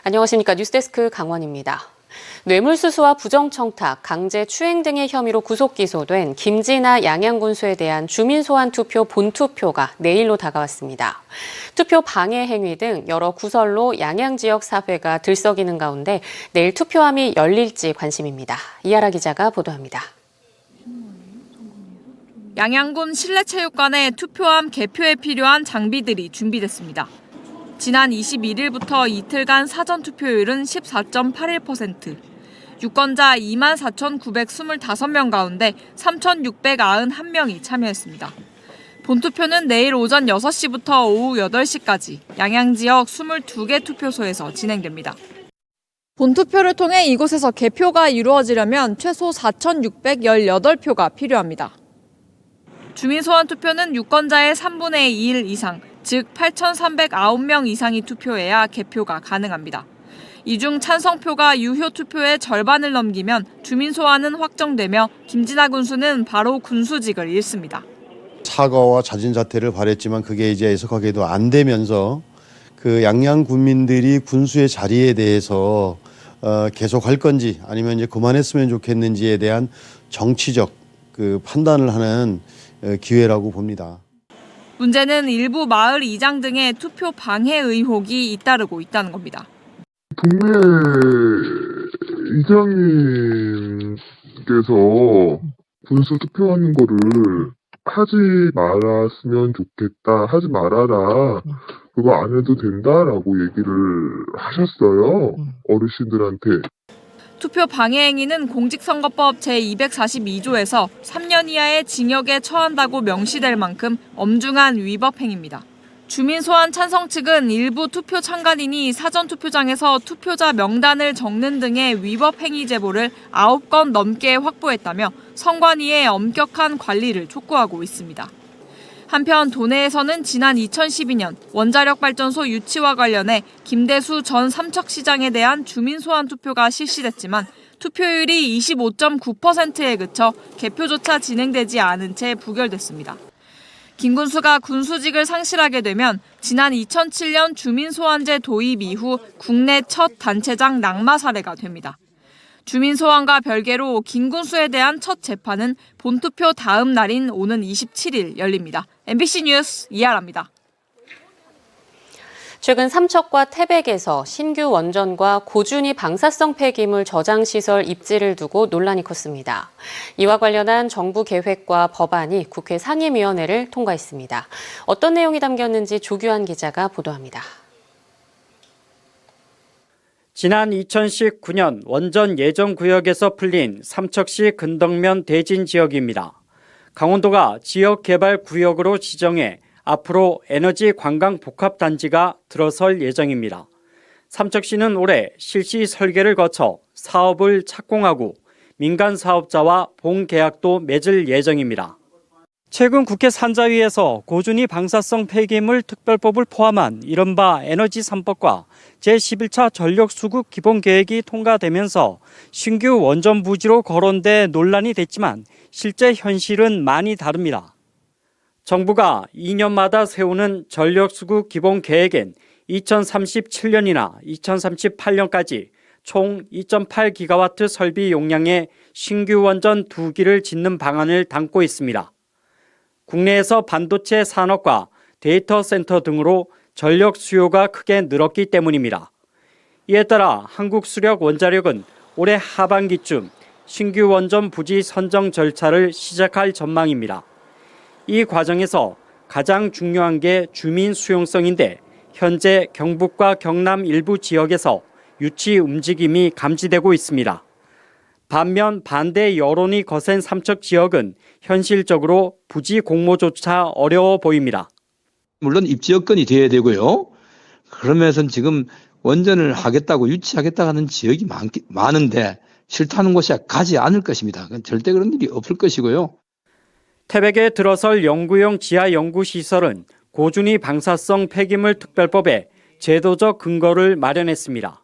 안녕하십니까. 뉴스데스크 강원입니다. 뇌물수수와 부정청탁, 강제추행 등의 혐의로 구속 기소된 김진아 양양군수에 대한 주민소환투표 본투표가 내일로 다가왔습니다. 투표 방해 행위 등 여러 구설로 양양 지역 사회가 들썩이는 가운데 내일 투표함이 열릴지 관심입니다. 이하라 기자가 보도합니다. 양양군 실내체육관에 투표함 개표에 필요한 장비들이 준비됐습니다. 지난 21일부터 이틀간 사전투표율은 14.81%, 유권자 24,925명 가운데 3,691명이 참여했습니다. 본투표는 내일 오전 6시부터 오후 8시까지 양양 지역 22개 투표소에서 진행됩니다. 본투표를 통해 이곳에서 개표가 이루어지려면 최소 4,618표가 필요합니다. 주민소환 투표는 유권자의 3분의 1 이상, 즉 8,309명 이상이 투표해야 개표가 가능합니다. 이 중 찬성표가 유효 투표의 절반을 넘기면 주민소환은 확정되며 김진아 군수는 바로 군수직을 잃습니다. 사과와 자진 사퇴를 바랬지만 그게 이제 애석하게도 안 되면서 그 양양 군민들이 군수의 자리에 대해서 계속 할 건지 아니면 이제 그만했으면 좋겠는지에 대한 정치적 그 판단을 하는 기회라고 봅니다. 문제는 일부 마을 이장 등의 투표 방해 의혹이 잇따르고 있다는 겁니다. 동네 이장님께서 군수 투표하는 거를 하지 말았으면 좋겠다, 하지 말아라, 그거 안 해도 된다라고 얘기를 하셨어요, 어르신들한테. 투표 방해 행위는 공직선거법 제242조에서 3년 이하의 징역에 처한다고 명시될 만큼 엄중한 위법 행위입니다. 주민소환 찬성 측은 일부 투표 참관인이 사전투표장에서 투표자 명단을 적는 등의 위법 행위 제보를 9건 넘게 확보했다며 선관위의 엄격한 관리를 촉구하고 있습니다. 한편 도내에서는 지난 2012년 원자력발전소 유치와 관련해 김대수 전 삼척시장에 대한 주민소환 투표가 실시됐지만 투표율이 25.9%에 그쳐 개표조차 진행되지 않은 채 부결됐습니다. 김 군수가 군수직을 상실하게 되면 지난 2007년 주민소환제 도입 이후 국내 첫 단체장 낙마 사례가 됩니다. 주민소환과 별개로 김 군수에 대한 첫 재판은 본투표 다음 날인 오는 27일 열립니다. MBC 뉴스 이하라입니다. 최근 삼척과 태백에서 신규 원전과 고준위 방사성 폐기물 저장시설 입지를 두고 논란이 컸습니다. 이와 관련한 정부 계획과 법안이 국회 상임위원회를 통과했습니다. 어떤 내용이 담겼는지 조규환 기자가 보도합니다. 지난 2019년 원전 예정구역에서 풀린 삼척시 근덕면 대진 지역입니다. 강원도가 지역개발구역으로 지정해 앞으로 에너지 관광 복합단지가 들어설 예정입니다. 삼척시는 올해 실시 설계를 거쳐 사업을 착공하고 민간 사업자와 본계약도 맺을 예정입니다. 최근 국회 산자위에서 고준위 방사성 폐기물 특별법을 포함한 이른바 에너지 3법과 제11차 전력수급 기본계획이 통과되면서 신규 원전 부지로 거론돼 논란이 됐지만 실제 현실은 많이 다릅니다. 정부가 2년마다 세우는 전력수급 기본계획엔 2037년이나 2038년까지 총 2.8기가와트 설비 용량의 신규 원전 2기를 짓는 방안을 담고 있습니다. 국내에서 반도체 산업과 데이터 센터 등으로 전력 수요가 크게 늘었기 때문입니다. 이에 따라 한국수력원자력은 올해 하반기쯤 신규 원전 부지 선정 절차를 시작할 전망입니다. 이 과정에서 가장 중요한 게 주민 수용성인데 현재 경북과 경남 일부 지역에서 유치 움직임이 감지되고 있습니다. 반면 반대 여론이 거센 삼척 지역은 현실적으로 부지 공모조차 어려워 보입니다. 물론 입지 여건이 돼야 되고요. 그러면서 지금 원전을 하겠다고 유치하겠다고 하는 지역이 많은데 싫다는 곳이 가지 않을 것입니다. 절대 그런 일이 없을 것이고요. 태백에 들어설 연구용 지하 연구시설은 고준위 방사성 폐기물 특별법에 제도적 근거를 마련했습니다.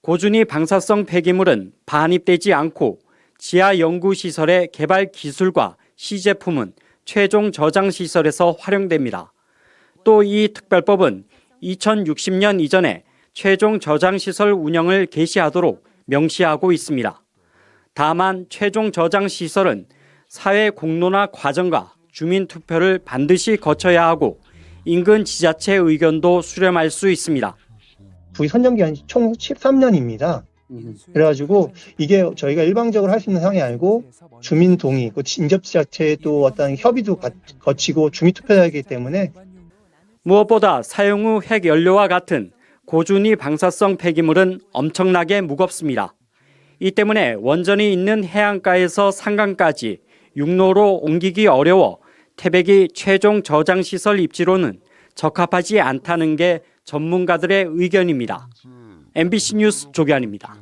고준위 방사성 폐기물은 반입되지 않고 지하 연구시설의 개발 기술과 시제품은 최종 저장시설에서 활용됩니다. 또 이 특별법은 2060년 이전에 최종 저장시설 운영을 개시하도록 명시하고 있습니다. 다만 최종 저장시설은 사회 공론화 과정과 주민투표를 반드시 거쳐야 하고 인근 지자체 의견도 수렴할 수 있습니다. 부의 선정 기간이 총 13년입니다. 그래가지고 이게 저희가 일방적으로 할 수 있는 상황이 아니고 주민 동의, 그 인접지자체의 또 어떤 협의도 거치고 주민투표이기 때문에 무엇보다 사용 후 핵연료와 같은 고준위 방사성 폐기물은 엄청나게 무겁습니다. 이 때문에 원전이 있는 해안가에서 산강까지 육로로 옮기기 어려워 태백이 최종 저장시설 입지로는 적합하지 않다는 게 전문가들의 의견입니다. MBC 뉴스 조기환입니다.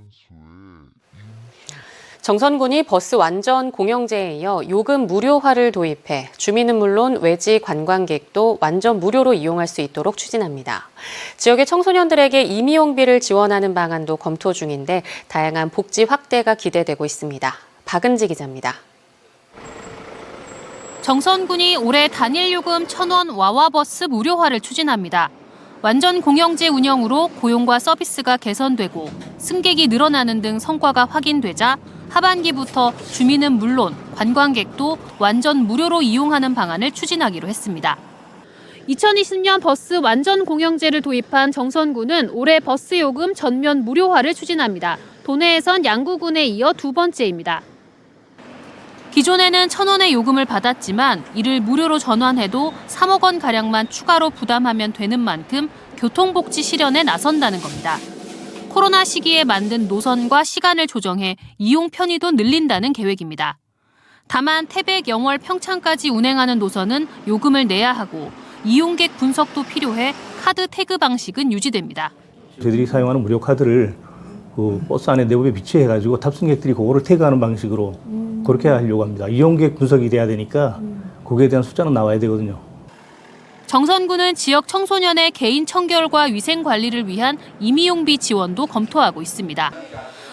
정선군이 버스 완전 공영제에 이어 요금 무료화를 도입해 주민은 물론 외지 관광객도 완전 무료로 이용할 수 있도록 추진합니다. 지역의 청소년들에게 임의용비를 지원하는 방안도 검토 중인데 다양한 복지 확대가 기대되고 있습니다. 박은지 기자입니다. 정선군이 올해 단일 요금 1,000원 와와버스 무료화를 추진합니다. 완전 공영제 운영으로 고용과 서비스가 개선되고 승객이 늘어나는 등 성과가 확인되자 하반기부터 주민은 물론 관광객도 완전 무료로 이용하는 방안을 추진하기로 했습니다. 2020년 버스 완전 공영제를 도입한 정선군은 올해 버스 요금 전면 무료화를 추진합니다. 도내에선 양구군에 이어 두 번째입니다. 기존에는 1,000원의 요금을 받았지만 이를 무료로 전환해도 3억 원가량만 추가로 부담하면 되는 만큼 교통복지 실현에 나선다는 겁니다. 코로나 시기에 만든 노선과 시간을 조정해 이용 편의도 늘린다는 계획입니다. 다만 태백, 영월, 평창까지 운행하는 노선은 요금을 내야 하고 이용객 분석도 필요해 카드 태그 방식은 유지됩니다. 저희들이 사용하는 무료 카드를 그 버스 안에 내부에 비치해가지고 탑승객들이 그거를 태그하는 방식으로 그렇게 하려고 합니다. 이용객 분석이 돼야 되니까 거기에 대한 숫자는 나와야 되거든요. 정선군은 지역 청소년의 개인 청결과 위생 관리를 위한 임의용비 지원도 검토하고 있습니다.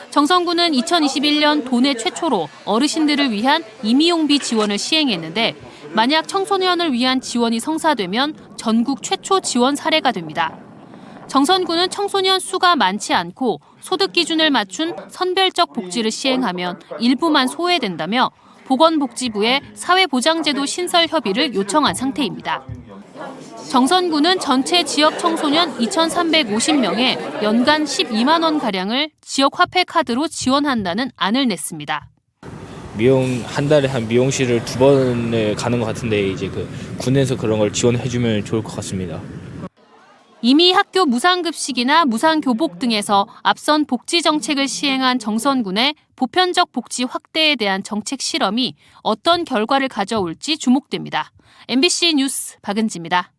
정선군은 2021년 도내 최초로 어르신들을 위한 임의용비 지원을 시행했는데 만약 청소년을 위한 지원이 성사되면 전국 최초 지원 사례가 됩니다. 정선군은 청소년 수가 많지 않고 소득 기준을 맞춘 선별적 복지를 시행하면 일부만 소외된다며 보건복지부에 사회보장제도 신설 협의를 요청한 상태입니다. 정선군은 전체 지역 청소년 2,350명에 연간 12만 원가량을 지역 화폐 카드로 지원한다는 안을 냈습니다. 한 달에 한 미용실을 2번을 가는 것 같은데 이제 군에서 그런 걸 지원해주면 좋을 것 같습니다. 이미 학교 무상급식이나 무상교복 등에서 앞선 복지 정책을 시행한 정선군의 보편적 복지 확대에 대한 정책 실험이 어떤 결과를 가져올지 주목됩니다. MBC 뉴스 박은지입니다.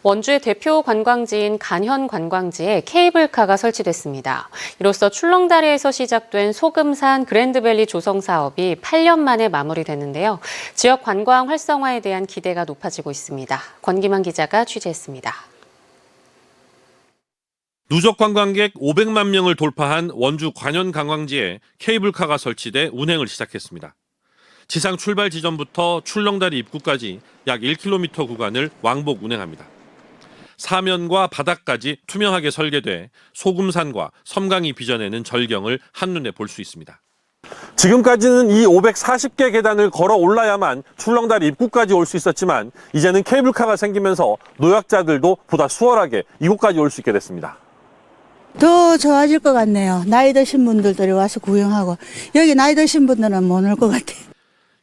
원주의 대표 관광지인 간현 관광지에 케이블카가 설치됐습니다. 이로써 출렁다리에서 시작된 소금산 그랜드밸리 조성 사업이 8년 만에 마무리됐는데요. 지역 관광 활성화에 대한 기대가 높아지고 있습니다. 권기만 기자가 취재했습니다. 누적 관광객 500만 명을 돌파한 원주 간현 관광지에 케이블카가 설치돼 운행을 시작했습니다. 지상 출발 지점부터 출렁다리 입구까지 약 1km 구간을 왕복 운행합니다. 사면과 바닥까지 투명하게 설계돼 소금산과 섬강이 빚어내는 절경을 한눈에 볼 수 있습니다. 지금까지는 이 540개 계단을 걸어 올라야만 출렁다리 입구까지 올 수 있었지만 이제는 케이블카가 생기면서 노약자들도 보다 수월하게 이곳까지 올 수 있게 됐습니다. 더 좋아질 것 같네요. 나이 드신 분들도 와서 구경하고 여기 나이 드신 분들은 못 올 것 같아요.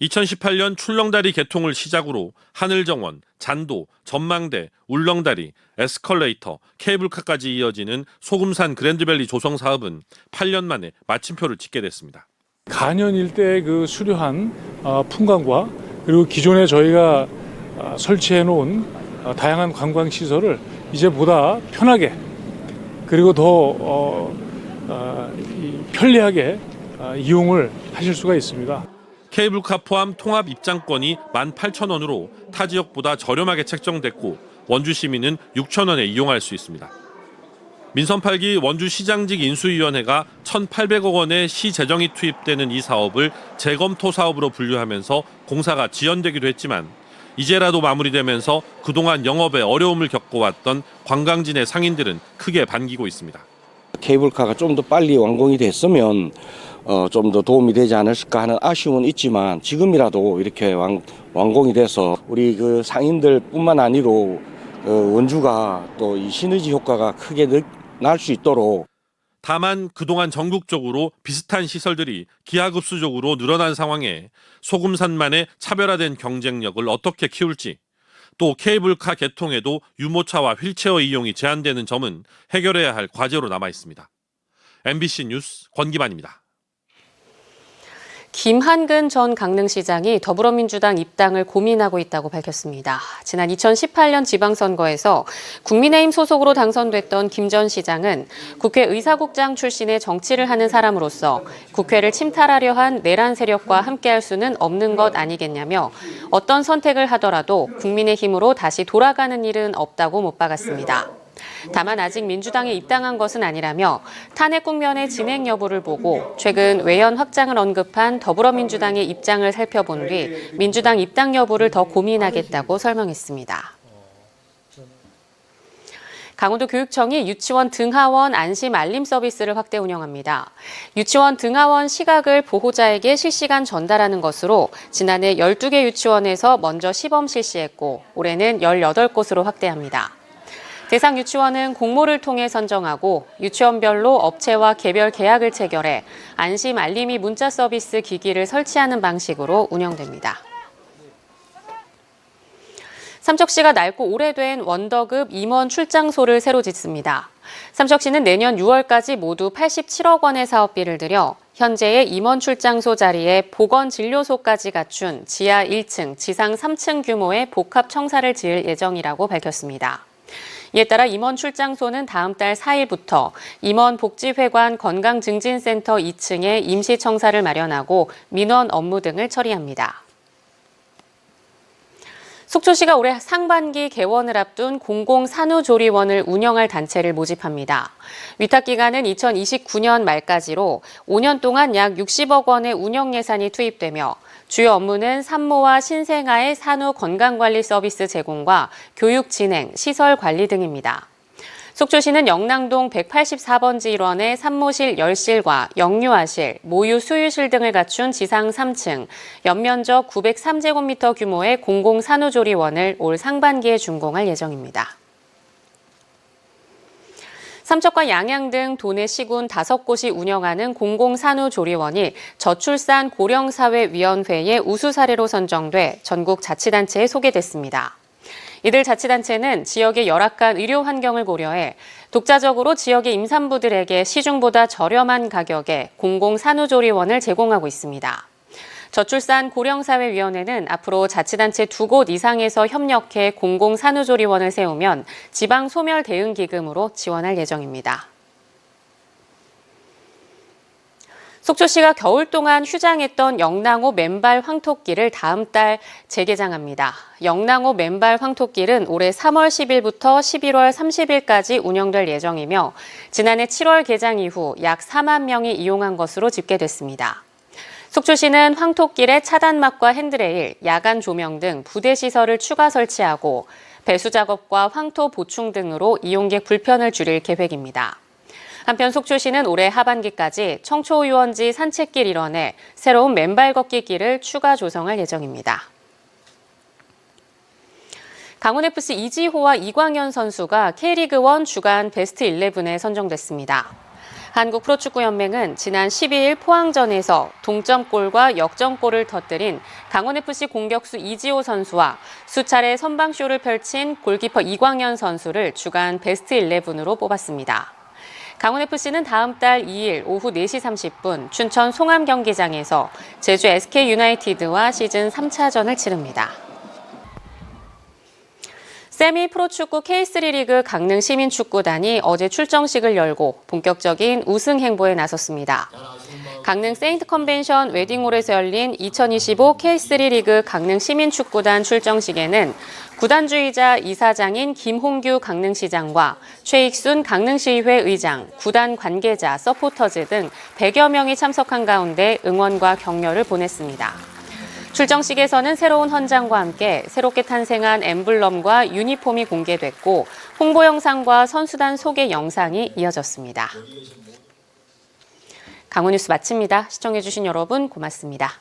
2018년 출렁다리 개통을 시작으로 하늘정원, 잔도, 전망대, 울렁다리, 에스컬레이터, 케이블카까지 이어지는 소금산 그랜드밸리 조성 사업은 8년 만에 마침표를 찍게 됐습니다. 간현 일대의 그 수려한 풍광과 그리고 기존에 저희가 설치해 놓은 다양한 관광 시설을 이제 보다 편하게 그리고 더 편리하게 이용을 하실 수가 있습니다. 케이블카 포함 통합 입장권이 18,000원으로 타 지역보다 저렴하게 책정됐고 원주 시민은 6,000원에 이용할 수 있습니다. 민선 8기 원주시장직 인수위원회가 1,800억 원의 시재정이 투입되는 이 사업을 재검토 사업으로 분류하면서 공사가 지연되기도 했지만 이제라도 마무리되면서 그동안 영업에 어려움을 겪어왔던 관광진의 상인들은 크게 반기고 있습니다. 케이블카가 좀 더 빨리 완공이 됐으면 좀 더 도움이 되지 않았을까 하는 아쉬움은 있지만 지금이라도 이렇게 완공이 돼서 우리 그 상인들뿐만 아니로 원주가 또 이 시너지 효과가 크게 날 수 있도록. 다만 그동안 전국적으로 비슷한 시설들이 기하급수적으로 늘어난 상황에 소금산만의 차별화된 경쟁력을 어떻게 키울지, 또 케이블카 개통에도 유모차와 휠체어 이용이 제한되는 점은 해결해야 할 과제로 남아 있습니다. MBC 뉴스 권기만입니다. 김한근 전 강릉시장이 더불어민주당 입당을 고민하고 있다고 밝혔습니다. 지난 2018년 지방선거에서 국민의힘 소속으로 당선됐던 김 전 시장은 국회 의사국장 출신의 정치를 하는 사람으로서 국회를 침탈하려 한 내란 세력과 함께할 수는 없는 것 아니겠냐며 어떤 선택을 하더라도 국민의힘으로 다시 돌아가는 일은 없다고 못 박았습니다. 다만 아직 민주당에 입당한 것은 아니라며 탄핵 국면의 진행 여부를 보고 최근 외연 확장을 언급한 더불어민주당의 입장을 살펴본 뒤 민주당 입당 여부를 더 고민하겠다고 설명했습니다. 강원도 교육청이 유치원 등하원 안심 알림 서비스를 확대 운영합니다. 유치원 등하원 시각을 보호자에게 실시간 전달하는 것으로 지난해 12개 유치원에서 먼저 시범 실시했고 올해는 18곳으로 확대합니다. 대상 유치원은 공모를 통해 선정하고 유치원별로 업체와 개별 계약을 체결해 안심 알림이 문자 서비스 기기를 설치하는 방식으로 운영됩니다. 삼척시가 낡고 오래된 원더급 임원 출장소를 새로 짓습니다. 삼척시는 내년 6월까지 모두 87억 원의 사업비를 들여 현재의 임원 출장소 자리에 보건진료소까지 갖춘 지하 1층, 지상 3층 규모의 복합 청사를 지을 예정이라고 밝혔습니다. 이에 따라 임원 출장소는 다음 달 4일부터 임원복지회관 건강증진센터 2층에 임시청사를 마련하고 민원 업무 등을 처리합니다. 속초시가 올해 상반기 개원을 앞둔 공공산후조리원을 운영할 단체를 모집합니다. 위탁기간은 2029년 말까지로 5년 동안 약 60억 원의 운영 예산이 투입되며 주요 업무는 산모와 신생아의 산후 건강관리 서비스 제공과 교육 진행, 시설 관리 등입니다. 속초시는 영랑동 184번지 일원의 산모실 10실과 영유아실, 모유 수유실 등을 갖춘 지상 3층, 연면적 903제곱미터 규모의 공공산후조리원을 올 상반기에 준공할 예정입니다. 삼척과 양양 등 도내 시군 5곳이 운영하는 공공산후조리원이 저출산 고령사회위원회의 우수 사례로 선정돼 전국 자치단체에 소개됐습니다. 이들 자치단체는 지역의 열악한 의료 환경을 고려해 독자적으로 지역의 임산부들에게 시중보다 저렴한 가격에 공공산후조리원을 제공하고 있습니다. 저출산 고령사회위원회는 앞으로 자치단체 2곳 이상에서 협력해 공공산후조리원을 세우면 지방소멸대응기금으로 지원할 예정입니다. 속초시가 겨울 동안 휴장했던 영랑호 맨발 황토길을 다음 달 재개장합니다. 영랑호 맨발 황토길은 올해 3월 10일부터 11월 30일까지 운영될 예정이며 지난해 7월 개장 이후 약 4만 명이 이용한 것으로 집계됐습니다. 속초시는 황토길에 차단막과 핸드레일, 야간 조명 등 부대 시설을 추가 설치하고 배수 작업과 황토 보충 등으로 이용객 불편을 줄일 계획입니다. 한편 속초시는 올해 하반기까지 청초유원지 산책길 일원에 새로운 맨발 걷기 길을 추가 조성할 예정입니다. 강원FC 이지호와 이광현 선수가 K리그1 주간 베스트 11에 선정됐습니다. 한국프로축구연맹은 지난 12일 포항전에서 동점골과 역전골을 터뜨린 강원FC 공격수 이지호 선수와 수차례 선방쇼를 펼친 골키퍼 이광현 선수를 주간 베스트 11으로 뽑았습니다. 강원FC는 다음 달 2일 오후 4시 30분 춘천 송암 경기장에서 제주 SK유나이티드와 시즌 3차전을 치릅니다. 세미 프로축구 K3 리그 강릉 시민축구단이 어제 출정식을 열고 본격적인 우승 행보에 나섰습니다. 강릉 세인트 컨벤션 웨딩홀에서 열린 2025 K3 리그 강릉 시민축구단 출정식에는 구단주이자 이사장인 김홍규 강릉시장과 최익순 강릉시의회 의장, 구단 관계자, 서포터즈 등 100여 명이 참석한 가운데 응원과 격려를 보냈습니다. 출정식에서는 새로운 헌장과 함께 새롭게 탄생한 엠블럼과 유니폼이 공개됐고 홍보 영상과 선수단 소개 영상이 이어졌습니다. 강원뉴스 마칩니다. 시청해주신 여러분 고맙습니다.